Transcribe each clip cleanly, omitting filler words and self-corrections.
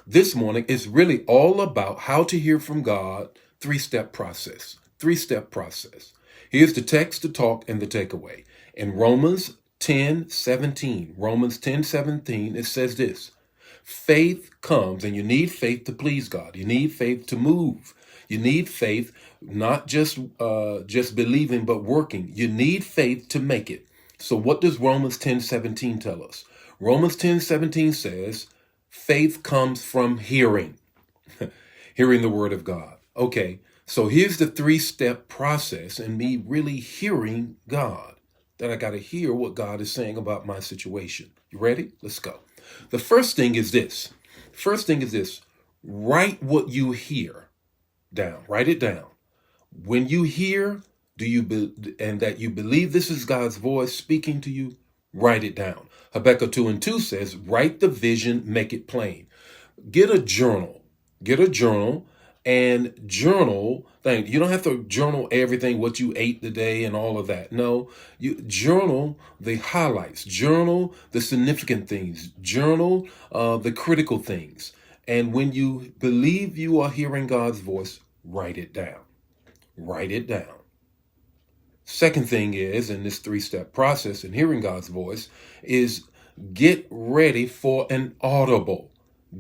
This morning is really all about how to hear from God, three-step process. Three-step process. Here's the text, the talk, and the takeaway. In Romans 10:17, Romans 10:17, it says this: faith comes, and you need faith to please God. You need faith to move. You need faith, not just believing, but working. You need faith to make it. So what does Romans 10:17 tell us? Romans 10:17 says, faith comes from hearing, hearing the word of God. Okay, so here's the three-step process in me really hearing God, that I got to hear what God is saying about my situation. You ready? Let's go. The first thing is this. First thing is this. Write what you hear down. Write it down. When you hear, and that you believe this is God's voice speaking to you, write it down. Habakkuk 2:2 says, write the vision, make it plain. Get a journal. Get a journal and journal things. You don't have to journal everything, what you ate today and all of that. No, you journal the highlights, journal the significant things, journal the critical things. And when you believe you are hearing God's voice, write it down. Write it down. Second thing is, in this three-step process in hearing God's voice, is get ready for an audible.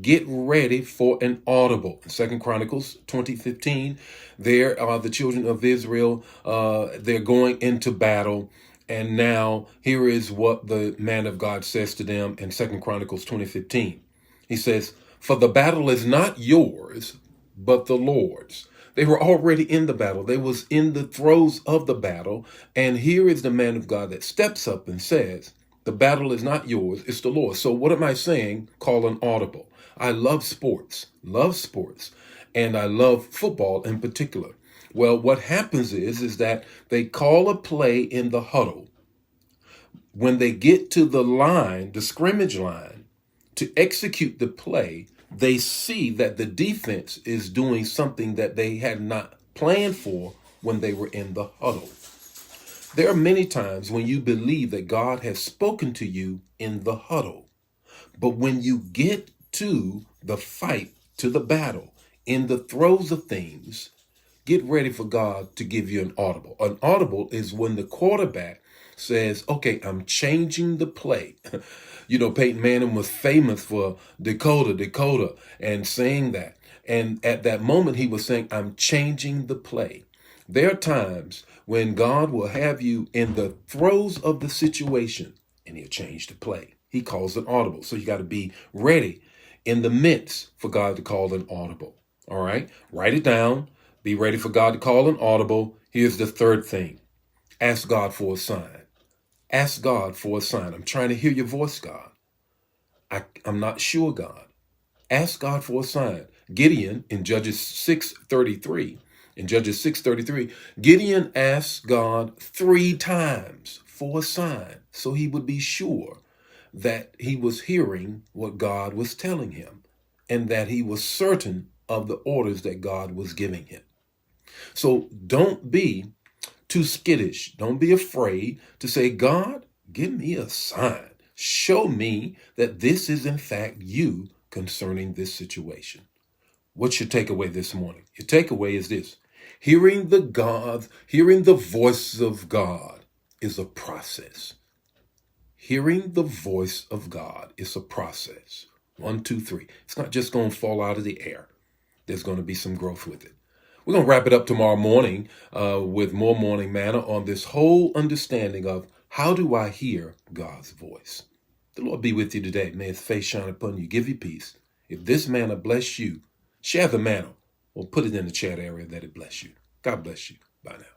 Get ready for an audible. In 2 Chronicles 20:15, there are the children of Israel. They're going into battle. And now here is what the man of God says to them in 2 Chronicles 20:15. He says, for the battle is not yours, but the Lord's. They were already in the battle. They was in the throes of the battle. And here is the man of God that steps up and says, the battle is not yours, it's the Lord. So what am I saying? Call an audible. I love sports, and I love football in particular. Well, what happens is that they call a play in the huddle. When they get to the line, the scrimmage line, to execute the play, they see that the defense is doing something that they had not planned for when they were in the huddle. There are many times when you believe that God has spoken to you in the huddle, but when you get to the fight, to the battle, in the throes of things, get ready for God to give you an audible. An audible is when the quarterback says, okay, I'm changing the play. You know, Peyton Manning was famous for Dakota, and saying that. And at that moment, he was saying, I'm changing the play. There are times when God will have you in the throes of the situation, and he'll change the play. He calls it audible. So you got to be ready in the midst for God to call an audible. All right? Write it down. Be ready for God to call an audible. Here's the third thing. Ask God for a sign. Ask God for a sign. I'm trying to hear your voice, God. I'm not sure, God. Ask God for a sign. Gideon in Judges 6:33, Gideon asked God 3 times for a sign so he would be sure that he was hearing what God was telling him and that he was certain of the orders that God was giving him. So don't be too skittish. Don't be afraid to say, God, give me a sign. Show me that this is in fact you concerning this situation. What's your takeaway this morning? Your takeaway is this. Hearing the voice of God is a process. Hearing the voice of God is a process. 1, 2, 3. It's not just going to fall out of the air. There's going to be some growth with it. We're going to wrap it up tomorrow morning with more morning manna on this whole understanding of how do I hear God's voice. The Lord be with you today. May his face shine upon you, give you peace. If this manna bless you, share the manna or put it in the chat area that it bless you. God bless you. Bye now.